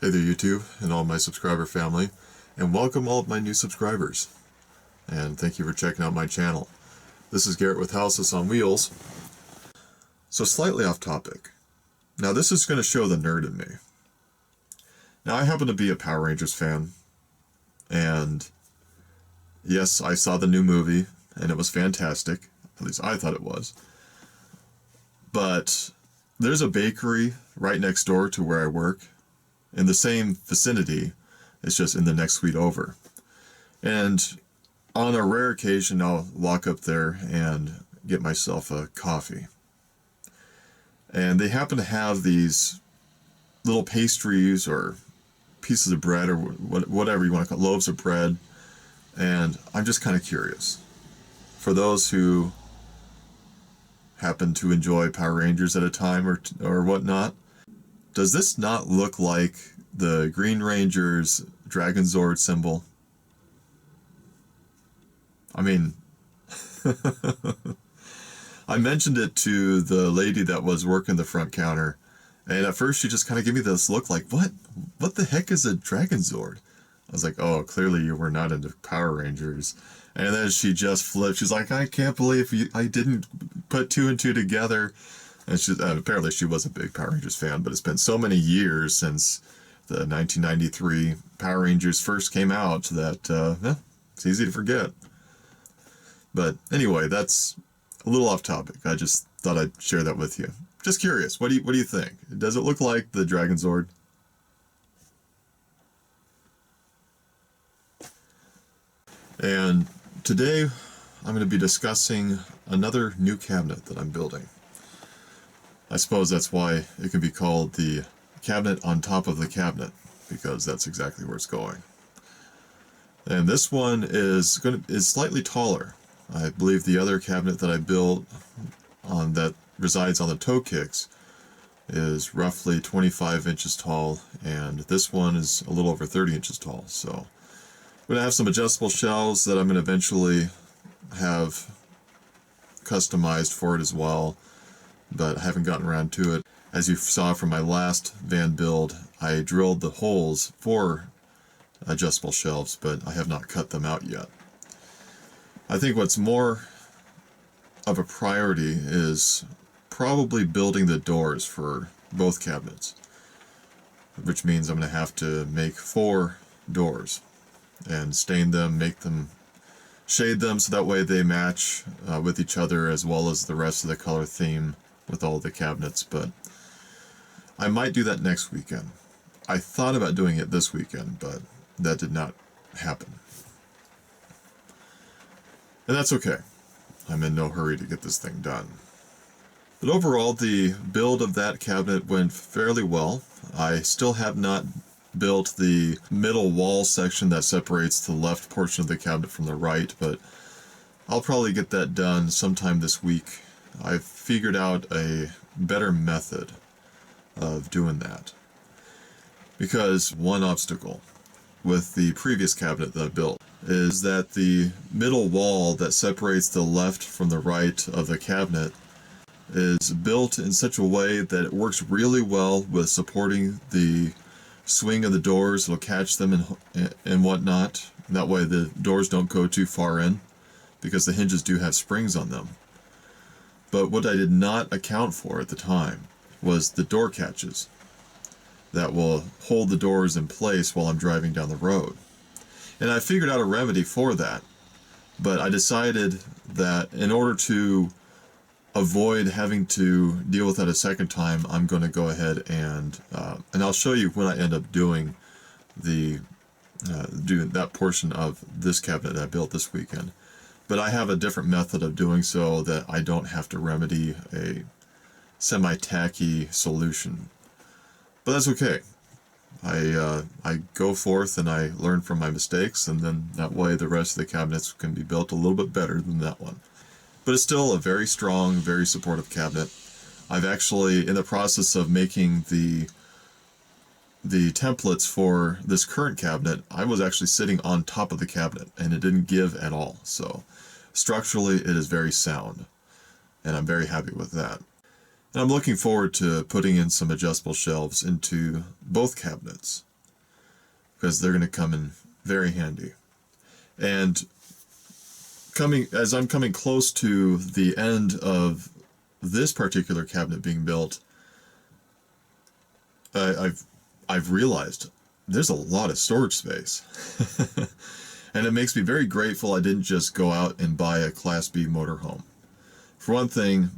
Hey there YouTube and all my subscriber family, and welcome all of my new subscribers. And thank you for checking out my channel. This is Garrett with Houseless on Wheels. So slightly off topic. Now this is going to show the nerd in me. Now I happen to be a Power Rangers fan, and yes, I saw the new movie, and it was fantastic. At least I thought it was. But there's a bakery right next door to where I work, in the same vicinity. It's just in the next suite over. And on a rare occasion, I'll walk up there and get myself a coffee. And they happen to have these little pastries or pieces of bread or whatever you want to call it, loaves of bread. And I'm just kind of curious. For those who happen to enjoy Power Rangers at a time or whatnot, does this not look like the Green Ranger's Dragon Zord symbol? I mean, I mentioned it to the lady that was working the front counter, and at first she just kind of gave me this look like, what the heck is a Dragon Zord? I was like, oh, clearly you were not into Power Rangers. And then she just flipped. She's like, I can't believe I didn't put two and two together. And apparently she was a big Power Rangers fan, but it's been so many years since the 1993 Power Rangers first came out that it's easy to forget. But anyway, that's a little off topic. I just thought I'd share that with you. Just curious, what do you think? Does it look like the Dragon Zord? And today I'm going to be discussing another new cabinet that I'm building. I suppose that's why it can be called the cabinet on top of the cabinet, because that's exactly where it's going. And this one is slightly taller. I believe the other cabinet that I built that resides on the toe kicks is roughly 25 inches tall, and this one is a little over 30 inches tall. So I'm going to have some adjustable shelves that I'm going to eventually have customized for it as well, but I haven't gotten around to it. As you saw from my last van build, I drilled the holes for adjustable shelves, but I have not cut them out yet. I think what's more of a priority is probably building the doors for both cabinets, which means I'm going to have to make 4 doors and stain them, shade them so that way they match with each other, as well as the rest of the color theme with all the cabinets. But I might do that next weekend. I thought about doing it this weekend, but that did not happen. And that's okay. I'm in no hurry to get this thing done. But overall, the build of that cabinet went fairly well. I still have not built the middle wall section that separates the left portion of the cabinet from the right, but I'll probably get that done sometime this week. I've figured out a better method of doing that, because one obstacle with the previous cabinet that I built is that the middle wall that separates the left from the right of the cabinet is built in such a way that it works really well with supporting the swing of the doors. It'll catch them and whatnot. That way the doors don't go too far in, because the hinges do have springs on them. But what I did not account for at the time was the door catches that will hold the doors in place while I'm driving down the road. And I figured out a remedy for that, but I decided that in order to avoid having to deal with that a second time, I'm going to go ahead and I'll show you when I end up doing that portion of this cabinet that I built this weekend. But I have a different method of doing so that I don't have to remedy a semi-tacky solution. But that's okay. I go forth and I learn from my mistakes, and then that way the rest of the cabinets can be built a little bit better than that one. But it's still a very strong, very supportive cabinet. I've actually, in the process of making the templates for this current cabinet, I was actually sitting on top of the cabinet, and it didn't give at all. So structurally, it is very sound, and I'm very happy with that. And I'm looking forward to putting in some adjustable shelves into both cabinets. because they're going to come in very handy. And as I'm coming close to the end of this particular cabinet being built, I've realized there's a lot of storage space. And it makes me very grateful I didn't just go out and buy a Class B motorhome. For one thing,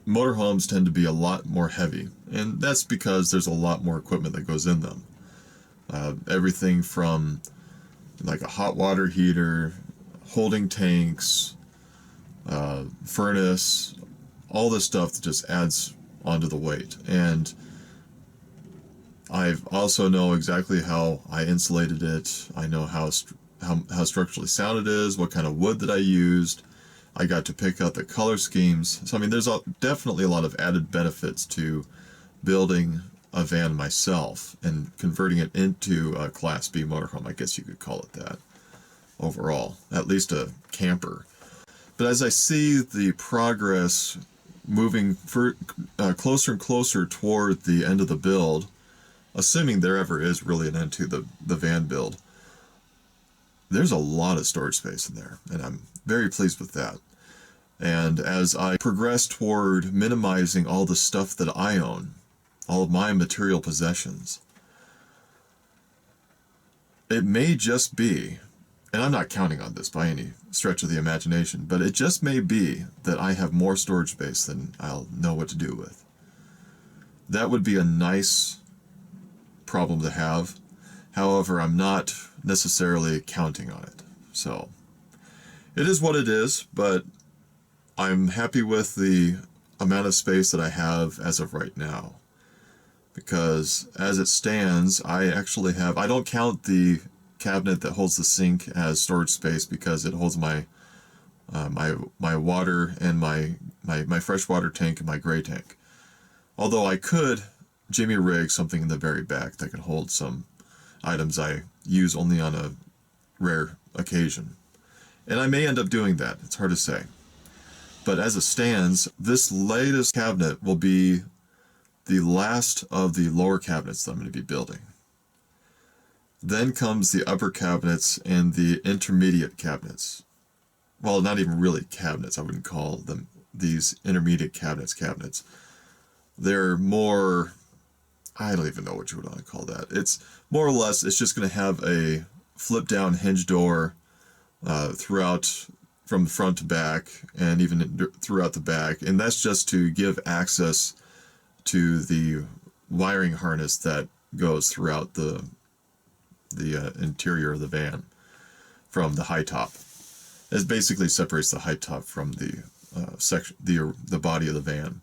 motorhomes tend to be a lot more heavy, and that's because there's a lot more equipment that goes in them. Everything from like a hot water heater, holding tanks, furnace, all this stuff that just adds onto the weight. And I also know exactly how I insulated it. I know how structurally sound it is, what kind of wood that I used. I got to pick out the color schemes. So I mean, there's definitely a lot of added benefits to building a van myself and converting it into a Class B motorhome, I guess you could call it that, overall, at least a camper. But as I see the progress moving closer and closer toward the end of the build, assuming there ever is really an end to the van build, there's a lot of storage space in there, and I'm very pleased with that. And as I progress toward minimizing all the stuff that I own, all of my material possessions, it may just be, and I'm not counting on this by any stretch of the imagination, but it just may be that I have more storage space than I'll know what to do with. That would be a nice problem to have. However, I'm not necessarily counting on it. So it is what it is, but I'm happy with the amount of space that I have as of right now. Because as it stands, I don't count the cabinet that holds the sink as storage space because it holds my water and my freshwater tank and my gray tank. Although I could jimmy rig something in the very back that could hold some items I use only on a rare occasion. And I may end up doing that. It's hard to say. But as it stands, this latest cabinet will be the last of the lower cabinets that I'm going to be building. Then comes the upper cabinets and the intermediate cabinets. Well, not even really cabinets. I wouldn't call them these intermediate cabinets. They're more, I don't even know what you would want to call that. It's more or less, it's just going to have a flip down hinge door throughout, from front to back, and even throughout the back. And that's just to give access to the wiring harness that goes throughout the interior of the van from the high top. It basically separates the high top from the body of the van.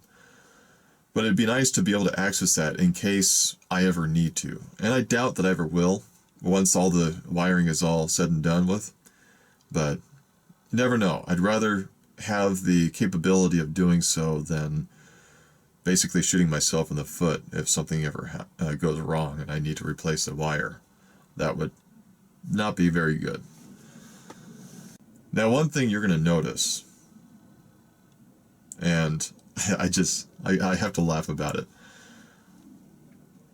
But it'd be nice to be able to access that in case I ever need to. And I doubt that I ever will once all the wiring is all said and done with. But you never know. I'd rather have the capability of doing so than basically shooting myself in the foot if something ever goes wrong and I need to replace a wire. That would not be very good. Now, one thing you're going to notice, and I have to laugh about it.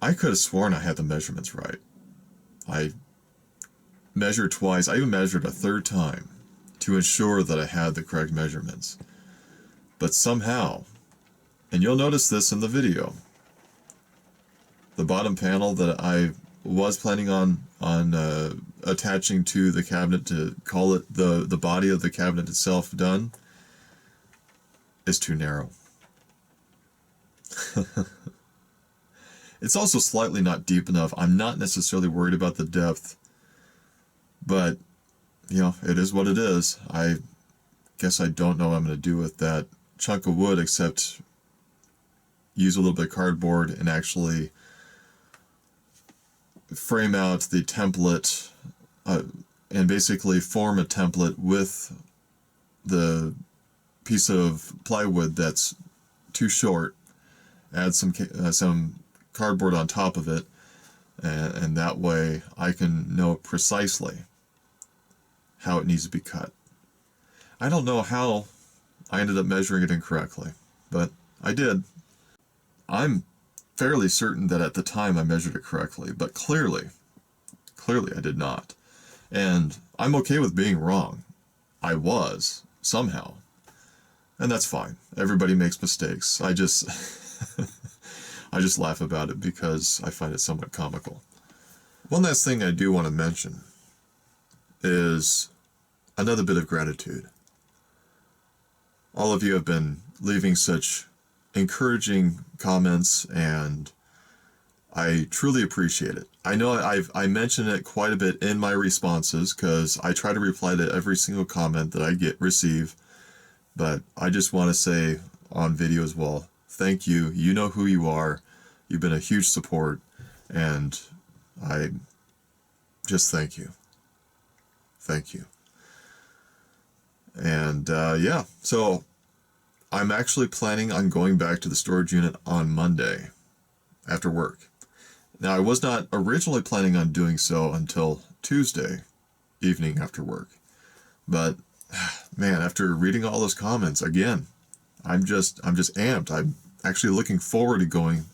I could have sworn I had the measurements right. I measured twice. I even measured a third time to ensure that I had the correct measurements. But somehow, and you'll notice this in the video, the bottom panel that I was planning on attaching to the cabinet to call it the body of the cabinet itself done is too narrow. It's also slightly not deep enough. I'm not necessarily worried about the depth, but it is what it is. I guess I don't know what I'm going to do with that chunk of wood except use a little bit of cardboard and actually frame out the template and basically form a template with the piece of plywood that's too short, add some cardboard on top of it, and that way I can know precisely how it needs to be cut. I don't know how I ended up measuring it incorrectly, but I did. I'm fairly certain that at the time I measured it correctly, but clearly Clearly I did not. And I'm okay with being wrong. I was, somehow. And that's fine. Everybody makes mistakes. I just I just laugh about it because I find it somewhat comical. One last thing I do want to mention is another bit of gratitude. All of you have been leaving such encouraging comments, and I truly appreciate it. I know I mention it quite a bit in my responses because I try to reply to every single comment that I receive, but I just want to say on video as well, thank you. You know who you are. You've been a huge support, and I just thank you. Thank you. And yeah, so I'm actually planning on going back to the storage unit on Monday after work. Now, I was not originally planning on doing so until Tuesday evening after work. But man, after reading all those comments again, I'm just amped. I'm actually looking forward to going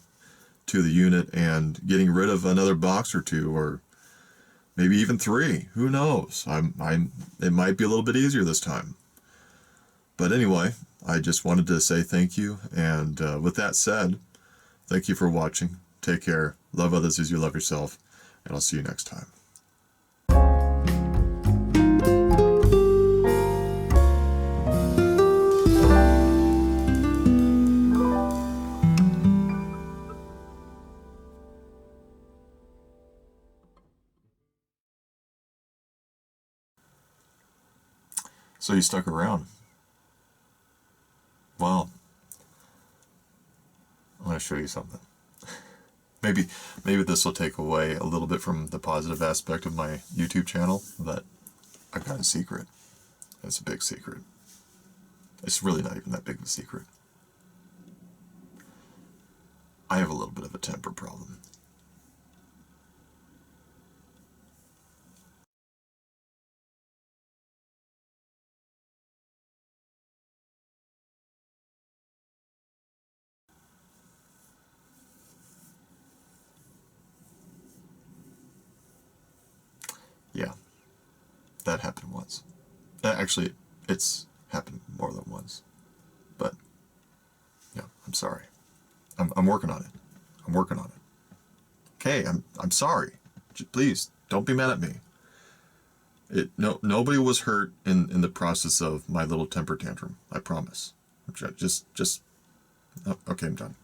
to the unit and getting rid of another box or two, or maybe even 3. Who knows? It might be a little bit easier this time. But anyway, I just wanted to say thank you. And with that said, thank you for watching. Take care. Love others as you love yourself. And I'll see you next time. So you stuck around. Well, I'm going to show you something. Maybe this will take away a little bit from the positive aspect of my YouTube channel, but I've got a secret. It's a big secret. It's really not even that big of a secret. I have a little bit of a temper problem. Yeah, that happened once. Actually, it's happened more than once. But, yeah, I'm sorry. I'm working on it. I'm working on it. Okay, I'm sorry. Please, don't be mad at me. Nobody was hurt in the process of my little temper tantrum. I promise. Okay, I'm done.